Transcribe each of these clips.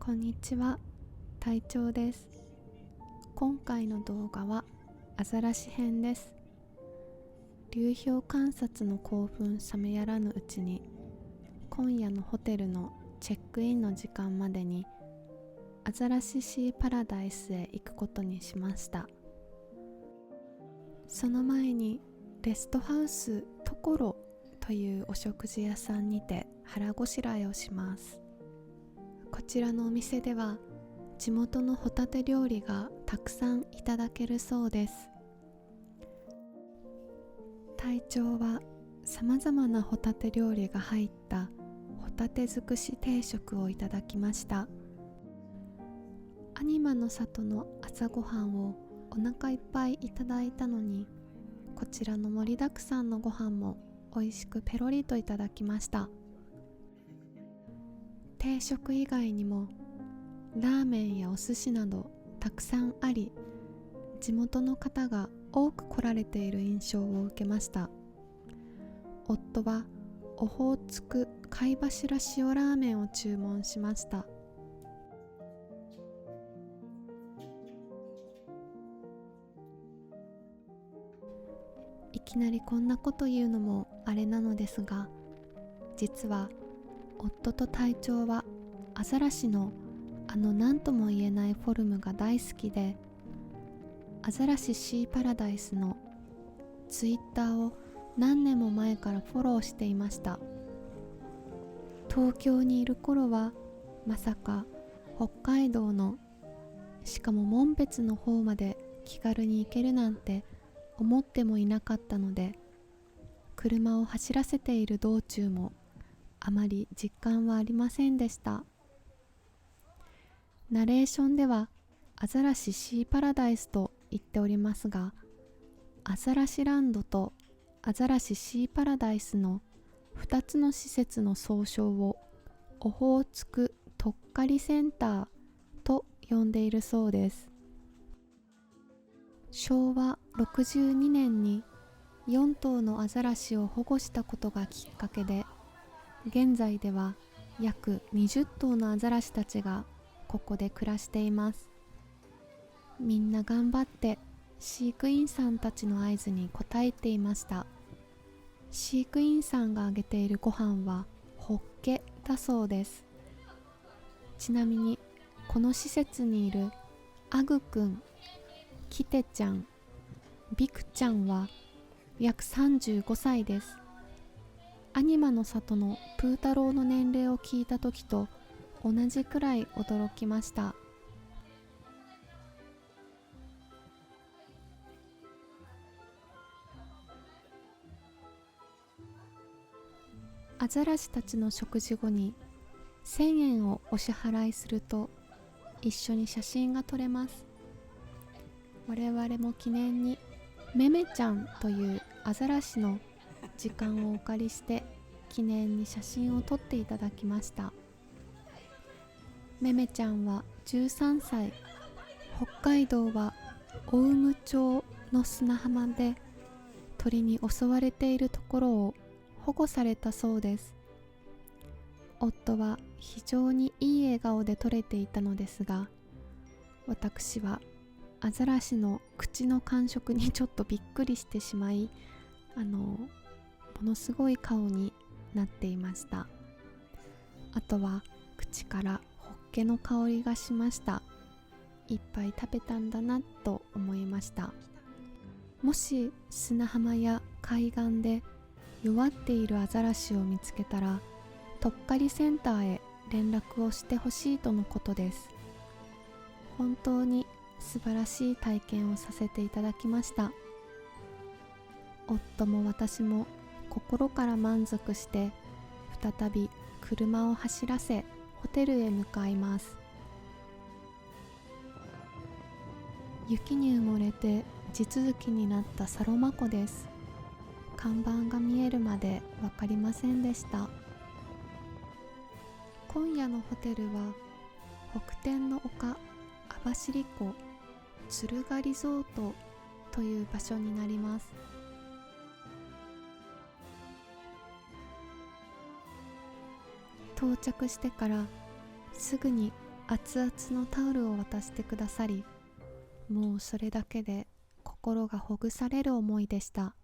こんにちは、隊長です。今回の動画はアザラシ編です。流氷観察の興奮冷めやらぬうちに、今夜のホテルのチェックインの時間までにアザラシシーパラダイスへ行くことにしました。その前にレストハウストコロというお食事屋さんにて腹ごしらえをします。こちらのお店では地元のホタテ料理がたくさんいただけるそうです。隊長はさまざまなホタテ料理が入ったホタテ尽くし定食をいただきました。アニマの里の朝ごはんをお腹いっぱいいただいたのに、こちらの盛りだくさんのご飯も美味しくペロリといただきました。定食以外にもラーメンやお寿司などたくさんあり、地元の方が多く来られている印象を受けました。夫はオホーツク貝柱塩ラーメンを注文しました。いきなりこんなこと言うのもあれなのですが、実は夫と隊長はアザラシの何とも言えないフォルムが大好きで、アザラシシーパラダイスのツイッターを何年も前からフォローしていました。東京にいる頃はまさか北海道の、しかも紋別の方まで気軽に行けるなんて思ってもいなかったので、車を走らせている道中もあまり実感はありませんでした。ナレーションではアザラシシーパラダイスと言っておりますが、アザラシランドとアザラシシーパラダイスの2つの施設の総称をオホーツクとっかりセンターと呼んでいるそうです。昭和62年に4頭のアザラシを保護したことがきっかけで、現在では約20頭のアザラシたちがここで暮らしています。みんな頑張って飼育員さんたちの合図に応えていました。飼育員さんがあげているご飯はホッケだそうです。ちなみにこの施設にいるアグくん、キテちゃん、ビクちゃんは約35歳です。アニマの里のプー太郎の年齢を聞いた時と同じくらい驚きました。アザラシたちの食事後に1000円をお支払いすると一緒に写真が撮れます。我々も記念にメメちゃんというアザラシの時間をお借りして記念に写真を撮っていただきました。メメちゃんは13歳、北海道は雄武町の砂浜で鳥に襲われているところを保護されたそうです。夫は非常にいい笑顔で撮れていたのですが、私はアザラシの口の感触にちょっとびっくりしてしまい、ものすごい顔になっていました。あとは口からホッケの香りがしました。いっぱい食べたんだなと思いました。もし砂浜や海岸で弱っているアザラシを見つけたら、とっかりセンターへ連絡をしてほしいとのことです。本当に素晴らしい体験をさせていただきました。夫も私も心から満足して再び車を走らせホテルへ向かいます。雪に埋もれて地続きになったサロマ湖です。看板が見えるまで分かりませんでした。今夜のホテルは北天の丘網走湖敦賀リゾートという場所になります。到着してからすぐに熱々のタオルを渡してくださり、もうそれだけで心がほぐされる思いでした。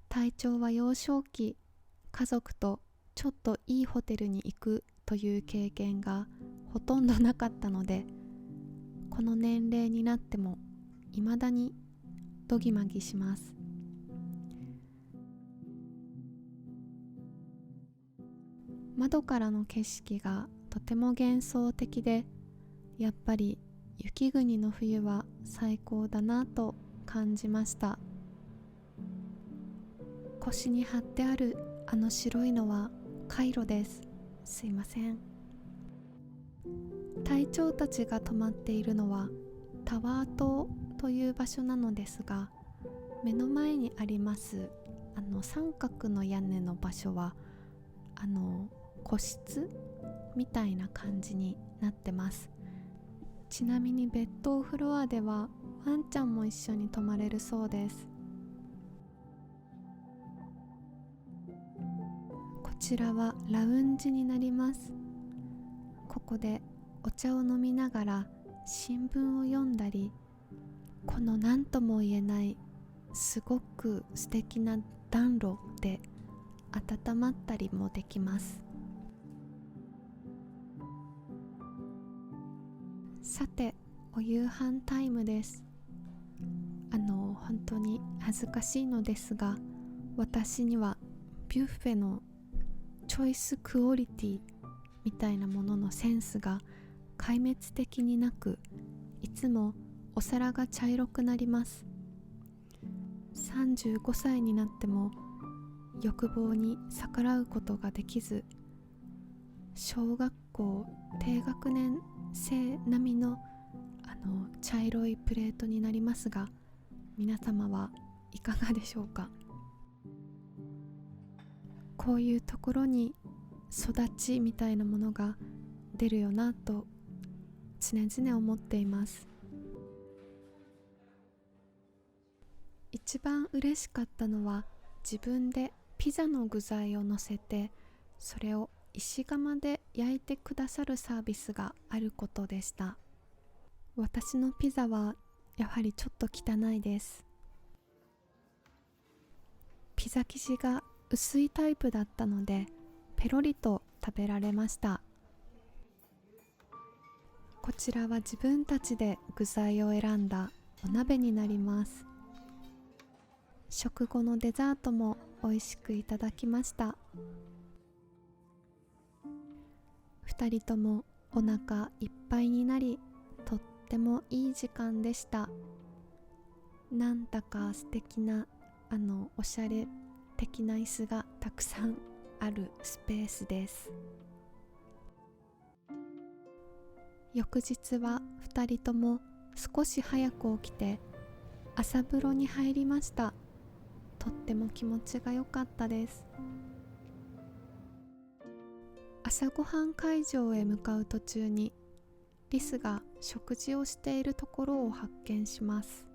隊長は幼少期、家族とちょっといいホテルに行くという経験がほとんどなかったので、この年齢になっても未だにドギマギします。窓からの景色がとても幻想的で、やっぱり雪国の冬は最高だなと感じました。腰に貼ってあるあの白いのはカイロです。すいません。隊長たちが泊まっているのはタワー島という場所なのですが、目の前にあります三角の屋根の場所は個室みたいな感じになってます。ちなみに別棟フロアではワンちゃんも一緒に泊まれるそうです。こちらはラウンジになります。ここでお茶を飲みながら新聞を読んだり、この何とも言えないすごく素敵な暖炉で温まったりもできます。さて、お夕飯タイムです。本当に恥ずかしいのですが、私にはビュッフェのチョイスクオリティみたいなもののセンスが壊滅的になく、いつもお皿が茶色くなります。35歳になっても欲望に逆らうことができず、小学校低学年生並みの茶色いプレートになりますが、皆様はいかがでしょうか。こういうところに育ちみたいなものが出るよなと常々思っています。一番嬉しかったのは、自分でピザの具材を乗せてそれを石窯で焼いてくださるサービスがあることでした。私のピザはやはりちょっと汚いです。ピザ生地が薄いタイプだったのでペロリと食べられました。こちらは自分たちで具材を選んだお鍋になります。食後のデザートも美味しくいただきました。2人ともお腹いっぱいになり、とってもいい時間でした。なんだか素敵なおしゃれ的な椅子がたくさんあるスペースです。翌日は2人とも少し早く起きて朝風呂に入りました。とっても気持ちが良かったです。朝ごはん会場へ向かう途中にリスが食事をしているところを発見します。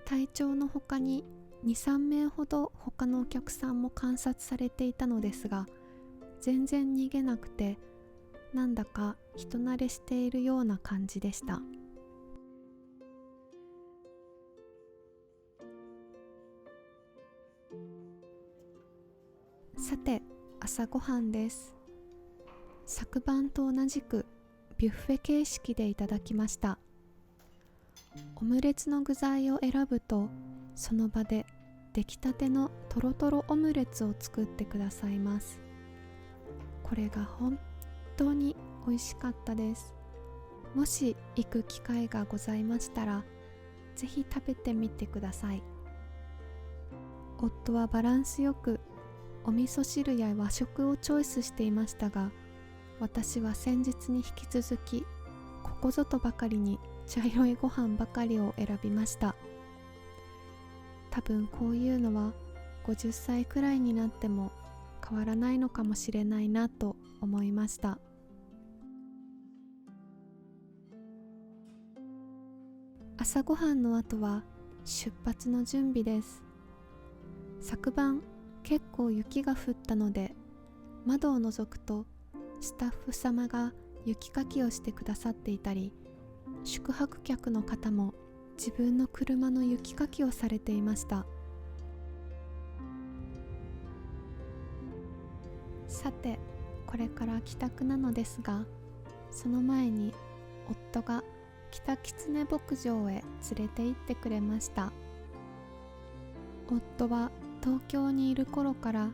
隊長の他に 2,3 名ほど他のお客さんも観察されていたのですが、全然逃げなくて、なんだか人慣れしているような感じでした。さて、朝ごはんです。昨晩と同じくビュッフェ形式でいただきました。オムレツの具材を選ぶと、その場で出来たてのトロトロオムレツを作ってくださいます。これが本当に美味しかったです。もし行く機会がございましたら、ぜひ食べてみてください。夫はバランスよくお味噌汁や和食をチョイスしていましたが、私は先日に引き続きここぞとばかりに茶色いご飯ばかりを選びました。多分こういうのは50歳くらいになっても変わらないのかもしれないなと思いました。朝ごはんの後は出発の準備です。昨晩結構雪が降ったので、窓を覗くとスタッフ様が雪かきをしてくださっていたり、宿泊客の方も自分の車の雪かきをされていました。さて、これから帰宅なのですが、その前に夫が北狐牧場へ連れて行ってくれました。夫は東京にいる頃から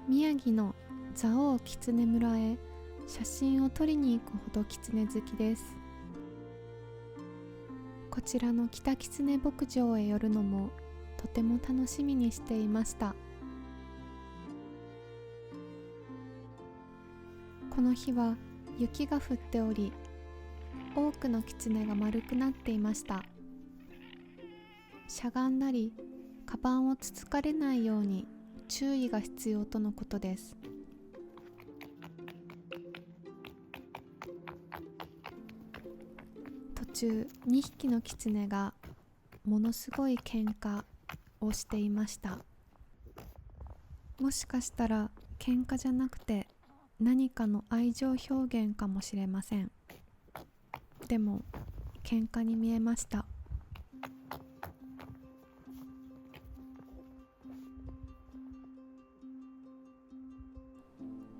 宮城の蔵王狐村へ写真を撮りに行くほど狐好きです。こちらの北狐牧場へ寄るのもとても楽しみにしていました。この日は雪が降っており、多くの狐が丸くなっていました。しゃがんだり、カバンをつつかれないように注意が必要とのことです。途中、2匹の狐がものすごい喧嘩をしていました。もしかしたら喧嘩じゃなくて何かの愛情表現かもしれません。でも喧嘩に見えました。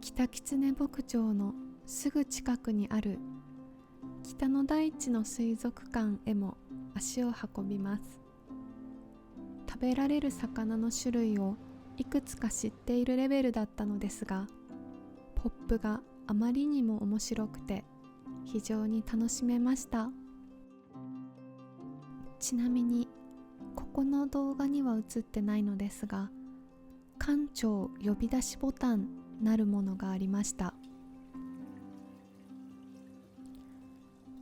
北狐牧場のすぐ近くにある北の大地の水族館へも足を運びます。食べられる魚の種類をいくつか知っているレベルだったのですが、ポップがあまりにも面白くて非常に楽しめました。ちなみにここの動画には映ってないのですが、館長呼び出しボタンなるものがありました。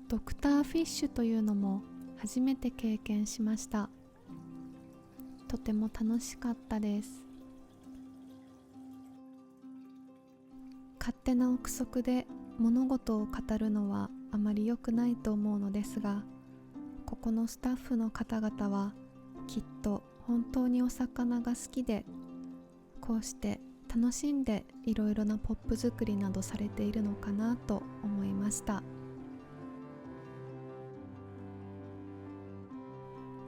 ドクターフィッシュというのも初めて経験しました。とても楽しかったです。勝手な憶測で物事を語るのはあまり良くないと思うのですが、ここのスタッフの方々はきっと本当にお魚が好きで、こうして楽しんでいろいろなポップ作りなどされているのかなと思いました。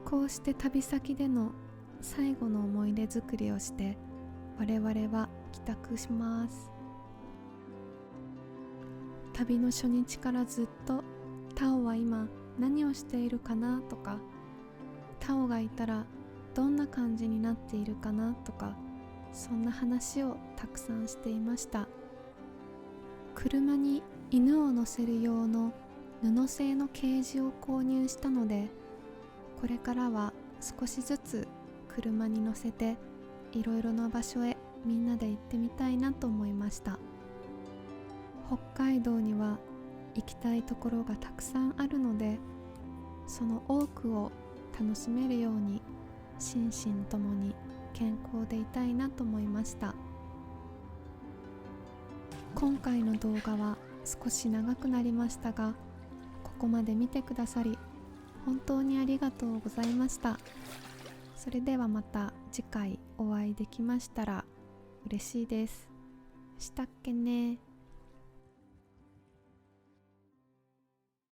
こうして旅先での最後の思い出作りをして我々は帰宅します。旅の初日からずっとタオは今何をしているかなとか、タオがいたらどんな感じになっているかなとか、そんな話をたくさんしていました。車に犬を乗せる用の布製のケージを購入したので、これからは少しずつ車に乗せていろいろな場所へみんなで行ってみたいなと思いました。北海道には行きたいところがたくさんあるので、その多くを楽しめるように心身ともに健康でいたいなと思いました。今回の動画は少し長くなりましたが、ここまで見てくださり本当にありがとうございました。それではまた次回お会いできましたら嬉しいです。したっけね。